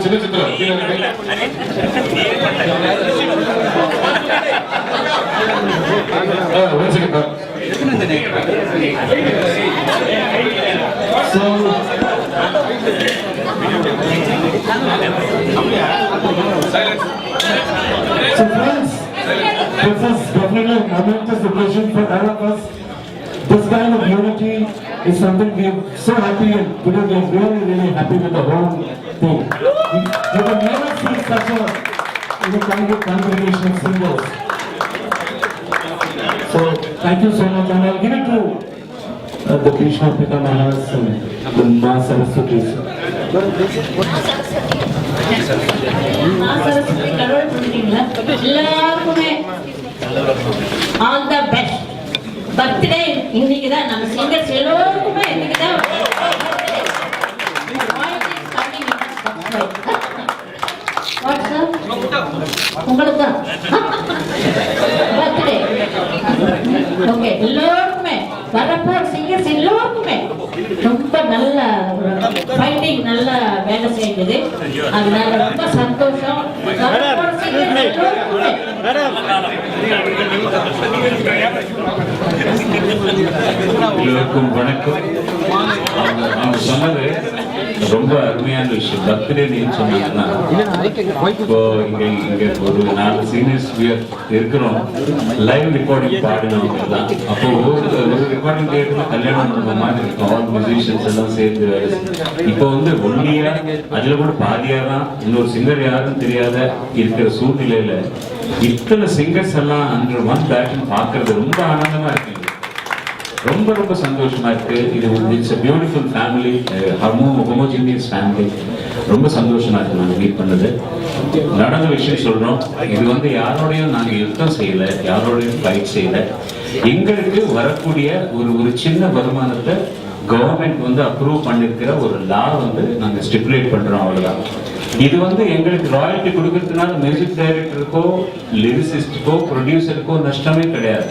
சின்ன சித்திரம் So friends, this is definitely a momentous occasion for all of us. This kind of unity is something we are so happy, and today we are really, really happy with the whole thing. We will never see such a kind of congregation of singers. So thank you so much, and I'll give it to the Krishna Pitamaha's and the Ma Saraswati. All the best. Birthday இன்னைக்கு தான் நம்ம singers எல்லாருக்குமே இன்னைக்கு தான் உங்களுக்கு தான் birthday. Okay, எல்லாருக்குமே வரப்போற சிங்கர்ஸ் எல்லாருக்குமே ரொம்ப நல்ல ஃபைட்டிங், நல்ல வேலை செய்யுது. அதனால ரொம்ப சந்தோஷம். எல்லோருக்கும் வணக்கம். அவங்க சொன்னது ரொம்ப அருமையான விஷயம். பர்த்டேன்னு சொன்னீங்கன்னா இப்போ இங்க ஒரு 4 சீனியர்ஸ் இருக்கிறோம். லைவ் ரெக்கார்டிங் பாடினவங்க தான். அப்போ ஒரு ரெக்கார்டிங் தேட்டர்ல கல்யாணம் பண்ண மாதிரி இருக்கும். ஆல் மியூசிஷியன்ஸ் எல்லாம் சேர்ந்து வேலை. இப்போ ஒன்லியா அதுல கூட பாதியா தான் இன்னொரு சிங்கர் யாரும் தெரியாத இருக்கிற சூழ்நிலையில இத்தனை சிங்கர்ஸ் எல்லாம் அன்று ஒன் பேட்டன் பாக்குறது ரொம்ப ஆனந்தமா இருக்கு. ரொம்ப ரொம்ப சந்தோஷமா இருக்கு. இது it's a beautiful family, homogeneous family. ரொம்ப சந்தோஷமா இருக்கு நாங்க மீட் பண்ணது. நடந்த விஷயம் சொல்றோம். இது யாரோடையும் நாங்க யுத்தம் செய்யல, யாரோடையும் ஃபைட் செய்யல. எங்களுக்கு வரக்கூடிய ஒரு சின்ன வருமானத்தை கவர்மெண்ட் அப்ரூவ் பண்ணிருக்கிற ஒரு லா நாங்க ஸ்டிபுலேட் பண்றோம், அவ்வளவுதான். இது எங்களுக்கு ராயல்டி கொடுக்கறதுனால மியூசிக் டைரக்டருக்கோ லிரிசிஸ்டுக்கோ ப்ரொடியூசருக்கோ நஷ்டமே கிடையாது.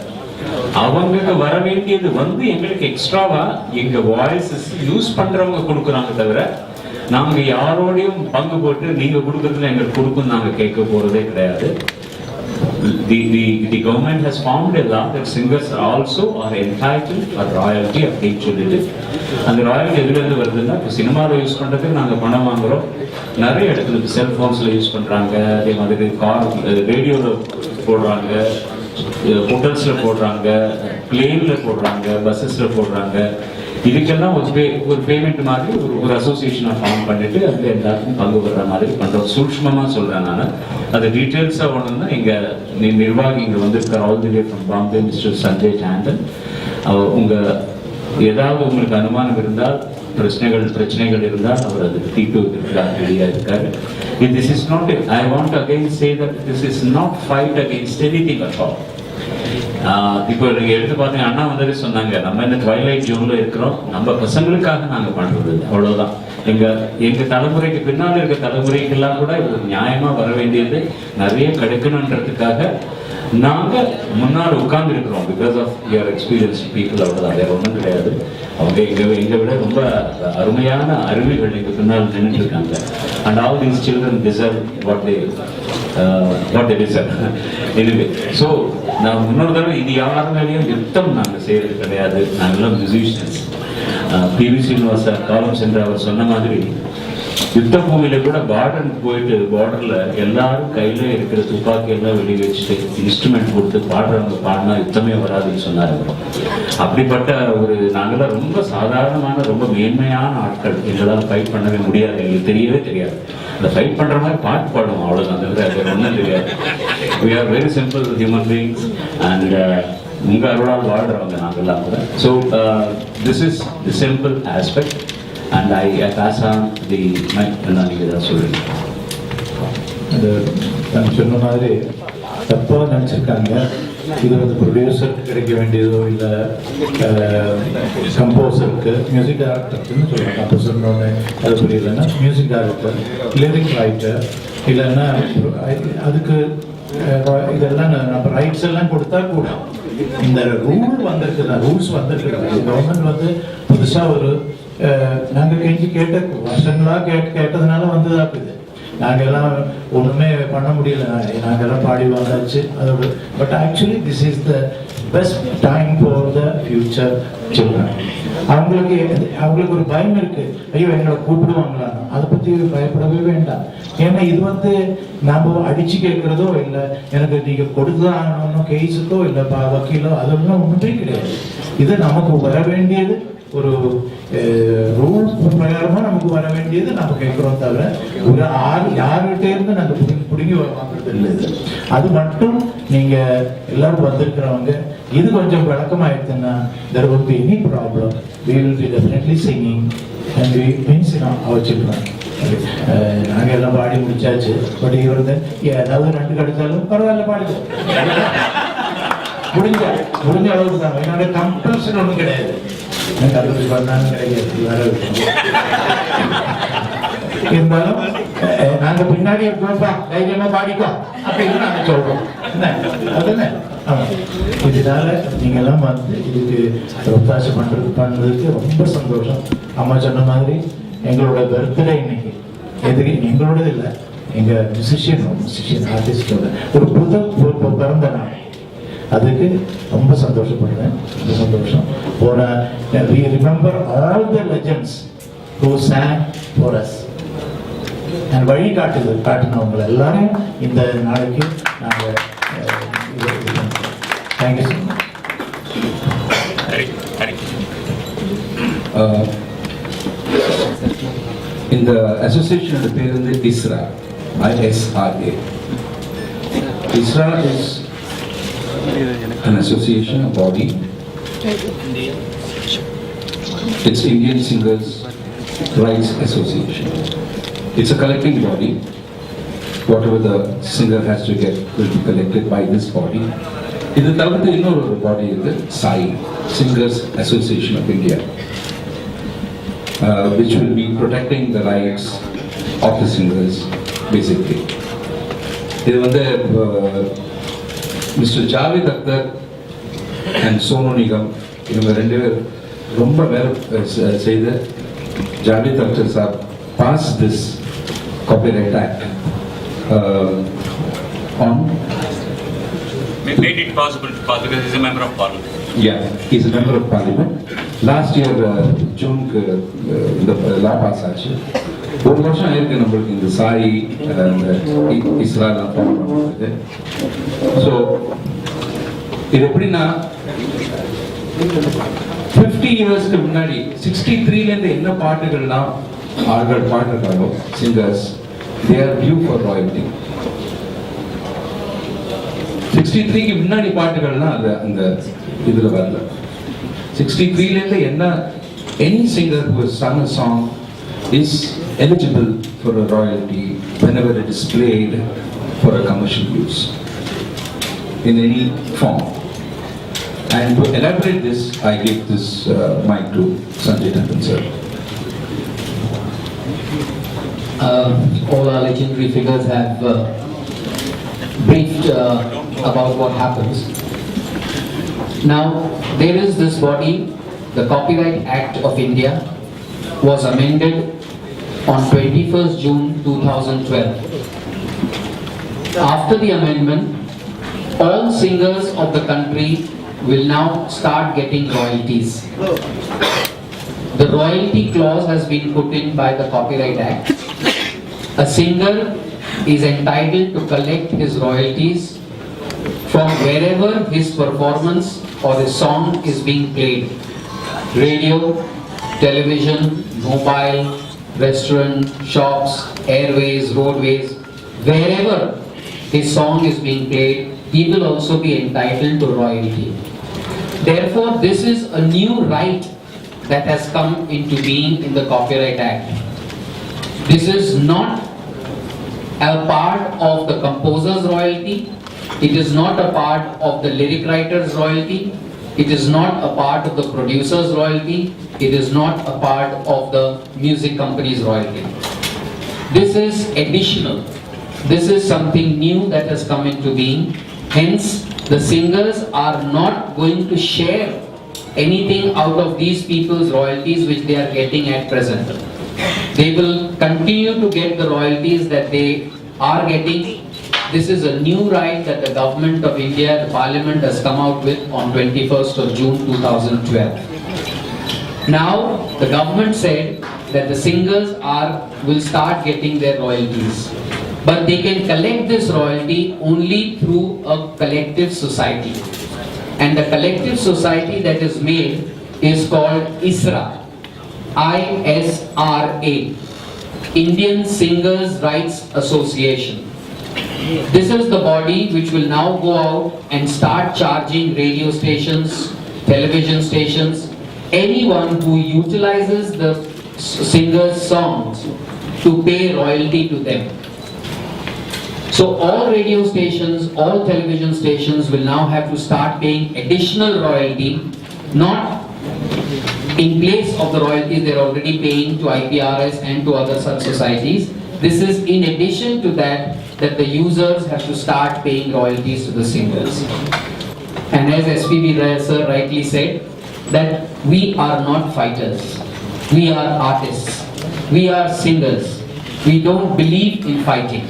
அவங்களுக்கு வர வேண்டியது எங்களுக்கு எக்ஸ்ட்ராவா எங்க வாய்ஸஸ் யூஸ் பண்றவங்க கொடுக்குறாங்க தவிர நாங்க யாரோடையும் பங்கு போட்டு நீங்க கொடுக்கறதுல எங்களுக்கு கொடுக்கும் நாங்க கேட்க போறதே கிடையாது. The government has formed a law that singers also are entitled a royalty அப்படின்னு சொல்லிட்டு அந்த ராயல்டி எதுல இருந்து வருதுன்னா இப்போ சினிமாவில் யூஸ் பண்றதுக்கு நாங்க பணம் வாங்குறோம். நிறைய இடத்துல செல்போன்ஸ்ல யூஸ் பண்றாங்க, அதே மாதிரி கார் ரேடியோல போடுறாங்க, ஹோட்டல்ஸ்ல போடுறாங்க, பிளேன்ல போடுறாங்க, பஸ்ஸஸ்ல போடுறாங்க. இதுக்கெல்லாம் ஒரு பேமெண்ட் மாதிரி ஒரு அசோசியேஷனை ஃபார்ம் பண்ணிட்டு அதுல எல்லாருக்கும் பங்கு வர்ற மாதிரி பண்றோம். சூட்சமா சொல்றேன் நான். அது டீட்டெயில்ஸா ஒண்ணுன்னா இங்க நிர்வாகி இங்க வந்திருக்கிற all the way from Bombay mister Sanjay Chandan. உங்க ஏதாவது உங்களுக்கு அனுமானம் இருந்தால், பிரச்சனைகள் இருந்தால் அவர் அதுக்கு தீர்ப்பு வைக்கிறதுக்காக ரெடியா இருக்காரு. This is not I want to again say that this is not fight against anything at all. இப்போ நீங்க எடுத்து பார்த்தீங்க, அண்ணா சொன்னாங்க நம்ம இந்த ட்வைலைட் ஜோன்ல இருக்கிறோம், நம்ம பசங்களுக்காக நாங்க பண்றது அவ்வளவுதான். எங்க தலைமுறைக்கு பின்னால் இருக்க தலைமுறைக்கெல்லாம் கூட இது நியாயமா வர வேண்டியது நிறைய கிடைக்கணுன்றதுக்காக நாங்க முன்னாடி உட்கார்ந்து இருக்கிறோம். Because of your experience people, அவ்வளவுதான், வேற ஒன்றும் கிடையாது. அவங்க எங்க விட ரொம்ப அருமையான அறிவுகள் எங்க பின்னால் நின்றுட்டு இருக்காங்க. And all these children deserve what they deserve. Anyway, so நான் முன்னொரு தடவை இது யார் மேலேயும் யுத்தம் நாங்க செய்யறது கிடையாது. நாங்கெல்லாம் மியூசிஷியன்ஸ். பி.வி. ஸ்ரீனிவாச காலம் சென்று அவர் சொன்ன மாதிரி யுத்த பூமியில கூட பார்டருக்கு போயிட்டு பார்டர்ல எல்லாரும் கையில இருக்கிற துப்பாக்கி எல்லாம் வெளியே வச்சுட்டு இன்ஸ்ட்ருமெண்ட் கொடுத்து பாடுறவங்க பாடினா யுத்தமே வராதுன்னு சொன்னாரு. அப்படிப்பட்ட நாங்கெல்லாம் ரொம்ப சாதாரணமான ரொம்ப மேன்மையான ஆட்கள். எங்களால் ஃபைட் பண்ணவே முடியாது, எங்களுக்கு தெரியவே தெரியாது. அந்த ஃபைட் பண்ற மாதிரி பாட்டு பாடுவோம், அவ்வளவுதான், அது ஒன்றும் தெரியாது. We are very simple human beings and உங்க அருளால் வாழ்றவங்க நாங்கெல்லாம் கூட. So this is the simple aspect. And I pass on the mic to Naniga சொல்லுங்க. அது நான் சொன்ன மாதிரி தப்பாக நினச்சிருக்காங்க. இது ப்ரொடியூசருக்கு கிடைக்க வேண்டியதோ இல்லை கம்போசருக்கு, மியூசிக் டைரக்டருக்குன்னு சொல்லுவாங்க. கம்போசர்னோட அது புரியலைன்னா மியூசிக் டைரக்டர், லிரிக் ரைட்டர், இல்லைன்னா அதுக்கு இதெல்லாம் நம்ம ரைட்ஸ் எல்லாம் கொடுத்தா கூட இந்த ரூல்ஸ் வந்திருக்கிறது கவர்மெண்ட் வந்து புதுசா ஒரு நாங்க கெஞ்சி கேட்ட வருஷங்களா கேட்டதுனால வந்ததா இது. நாங்கெல்லாம் ஒண்ணுமே பண்ண முடியல, நாங்கெல்லாம் பாடி வந்தாச்சு அதோட. But actually this is the best time for the future children. அவங்களுக்கு ஒரு பயம் இருக்கு, ஐயோ எங்களை கூப்பிடுவாங்களா, அதை பத்தி பயப்படவே வேண்டாம். ஏன்னா இது வந்து நாம அடிச்சு கேட்கறதோ இல்லை, எனக்கு நீங்க கொடுத்துதான் ஆகணும் கேஸுக்கோ இல்லை வக்கீலோ அதெல்லாம் ஒன்றுமே கிடையாது. இது நமக்கு வர வேண்டியது ஒரு ரூல்ஸ் பிரகாரமா நமக்கு வர வேண்டியது நம்ம கேட்கிறோம், தவிர ஒரு யார்கிட்ட இருந்து நாங்க பிடிங்கி வாங்குறது இல்லை. அது மட்டும் நீங்க எல்லாரும் வந்திருக்கிறவங்க இது கொஞ்சம் விளக்கமாயிடுச்சுன்னா there won't be any problem. We will be definitely singing and we means our children. நாங்க எல்லாம் பாடி முடிச்சாச்சு. பட் இவரு ஏதாவது 2 கிடைச்சாலும் பரவாயில்ல பாடுது, முடிஞ்ச அளவுக்கு தான். என்னோட கம்பல்ஷன் ஒன்றும் கிடையாது, கல்லூரி பண்ணாலும் கிடையாது, வேற இருந்தாலும் நாங்க பின்னாடி இருக்கோம்ப்பா தைரியமா பாடிக்கோ அப்படின்னு நாங்க சொல்றோம். அதுதானே? இதனால நீங்க எல்லாம் வந்து இதுக்கு ஒத்தாசை பண்ணதுக்கு ரொம்ப சந்தோஷம். அம்மா சொன்ன மாதிரி எங்களோட பர்த்டே இன்னைக்கு எங்களோடது இல்லை, எங்க மியூசிஷியன் ஆர்டிஸ்டோட ஒரு புது பிறந்த நாள். அதுக்கு ரொம்ப சந்தோஷப்படுறேன், ரொம்ப சந்தோஷம். We remember all the legends who sang for us. and வழி காட்டினவங்க எல்லாரும் இந்த நாளைக்கு நாங்கள் தேங்க்யூ ஸோ மச். இந்த அசோசியேஷனோட பேர் வந்து ISRA, ISRA. ISRA is an association, a body. It's Indian Singers Rights Association. It's a collecting body. Whatever the singer has to get will be collected by this body. இது தவிர்த்து இன்னொரு பாடி இருக்கு, SAI, Singers Association of India, which will be protecting the rights of the singers basically. இது வந்து mister Javed Akhtar and Sonu Nigam இவங்க 2 பேர் ரொம்ப வேலை செய்து Javed Akhtar sir pass this copyright act on made it possible to pass because he's a member of parliament. Yeah, he's a member of parliament. Last year June the law pass ஆச்சு. ஒரு வருஷம் ஆயிருக்கு நம்மளுக்கு இந்த சாய் ISRA ஃபார்ம் பண்ணுறது. So இது எப்படின்னா 50 இயர்ஸ்க்கு முன்னாடி 63லேருந்து என்ன பாட்டுகள்லாம் ஆள்கள் பாடுறாங்களோ singers, they are due for royalty. 63க்கு முன்னாடி பாட்டுகள்லாம் அந்த இதுல வரல. 63லேருந்து என்ன any singer who has sung a song is eligible for a royalty whenever it is played for a commercial use in any form. And to elaborate this, I give this mic to Sanjay Tandon sir. All our legendary figures have briefed about what happens. Now, there is this body, the Copyright Act of India was amended on 21st June 2012. After the amendment, all singers of the country will now start getting royalties. The royalty clause has been put in by the Copyright Act. A singer is entitled to collect his royalties from wherever his performance or his song is being played. Radio, television, mobile, restaurant, shops, airways, roadways, wherever his song is being played, he will also be entitled to royalty. Therefore, this is a new right that has come into being in the Copyright Act. This is not a part of the composer's royalty, it is not a part of the lyric writer's royalty, it is not a part of the producer's royalty, it is not a part of the music company's royalty. This is additional. This is something new that has come into being. Hence, the singers are not going to share anything out of these people's royalties which they are getting at present. They will continue to get the royalties that they are getting. This is a new right that the government of India, the parliament has come out with on 21st of June 2012. Now, the government said that the singers will start getting their royalties. But they can collect this royalty only through a collective society. And the collective society that is made is called ISRA. ISRA. Indian Singers Rights Association. This is the body which will now go out and start charging radio stations, television stations, anyone who utilizes the singers' songs to pay royalty to them. So all radio stations, all television stations will now have to start paying additional royalty, not in place of the royalties they're already paying to IPRS and to other such societies. This is in addition to that the users have to start paying royalties to the singers. And as SPB Rai sir rightly said, that we are not fighters. We are artists. We are singers. We don't believe in fighting.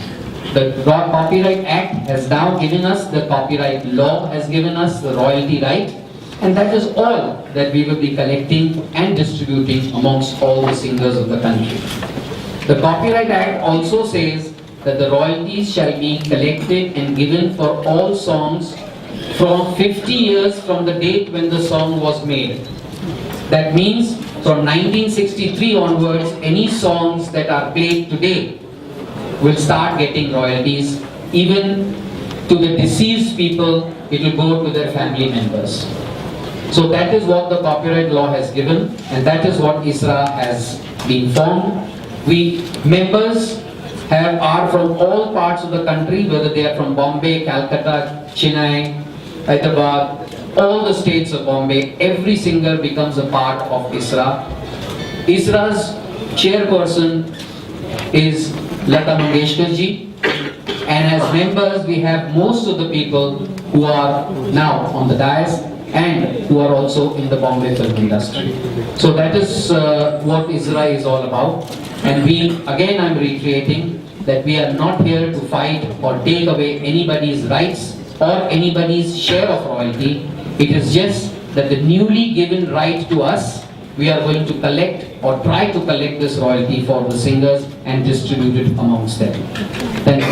The Copyright Act has now given us, the copyright law has given us the royalty right, and that is all that we will be collecting and distributing amongst all the singers of the country. The Copyright Act also says that the royalties shall be collected and given for all songs from 50 years from the date when the song was made. That means from 1963 onwards, any songs that are played today will start getting royalties. Even to the deceased people, it will go to their family members. So that is what the copyright law has given, and that is what ISRA has been formed. We members are from all parts of the country, whether they are from Bombay, Calcutta, Chennai, Hyderabad, all the states of Bombay. Every singer becomes a part of ISRA. ISRA's chairperson is Lata Mangeshkar ji, and as members we have most of the people who are now on the dais and who are also in the Bombay film industry. So that is what ISRA is all about. And again I'm reiterating that we are not here to fight or take away anybody's rights or anybody's share of royalty. It is just that the newly given right to us, we are going to collect or try to collect this royalty for the singers and distribute it amongst them. Thank you.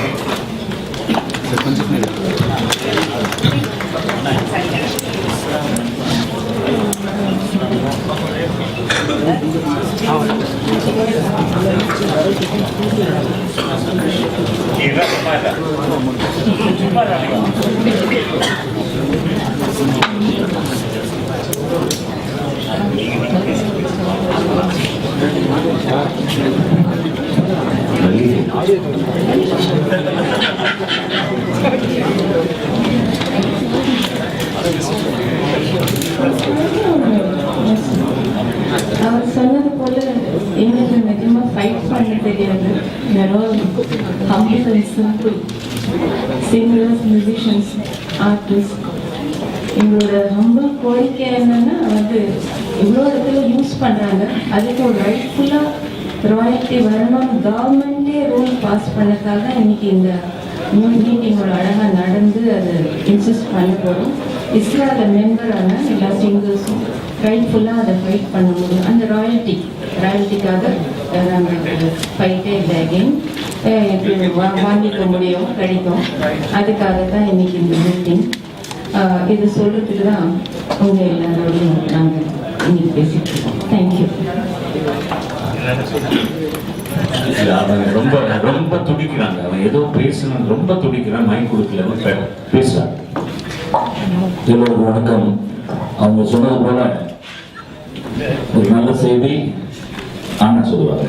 அவர் சொன்னது போல எங்களுக்கு நிஜமா fight பண்ண தெரியாது. They're all humble and simple singers, musicians, artists. எங்களோட humble கோரிக்கை என்னன்னா இவ்வளோ இடத்துல யூஸ் பண்ணுறாங்க, அதுக்கு ஒரு ரைட்ஃபுல்லாக ராயல்ட்டி வரணும். கவர்மெண்ட்டே ரூல் பாஸ் பண்ணதால இன்னைக்கு இந்த மீட்டிங்கோட அழகாக நடந்து அது இன்சிஸ்ட் பண்ண போகிறோம். இஸ்ராவில் மெம்பரான எல்லா சிங்கர்ஸும் ரைட்ஃபுல்லாக அதை ஃபைட் பண்ண முடியும். அந்த ராயல்ட்டிக்காக நாங்கள் ஃபைட்டே இல்லை அகெயின் வாங்கிக்க முடியும், கிடைக்கும். அதுக்காக தான் இன்னைக்கு இந்த மீட்டிங். இது சொல்றதுக்கு தான் உங்கள் எல்லாரோடையும் நாங்கள் இன்னைக்கு பேசிட்டு இருக்கோம். தேங்க்யூ. ரொம்ப ரொம்ப துடிக்கிறாங்க. அவன் ஏதோ பேசணும், ரொம்ப துடிக்கிறான். மைக் கொடுக்கல, பேசுறாங்க. எல்லோருக்கும் வணக்கம். அவங்க சொன்னது போல ஒரு நல்ல செய்தி ஆனா சொல்லுவாங்க.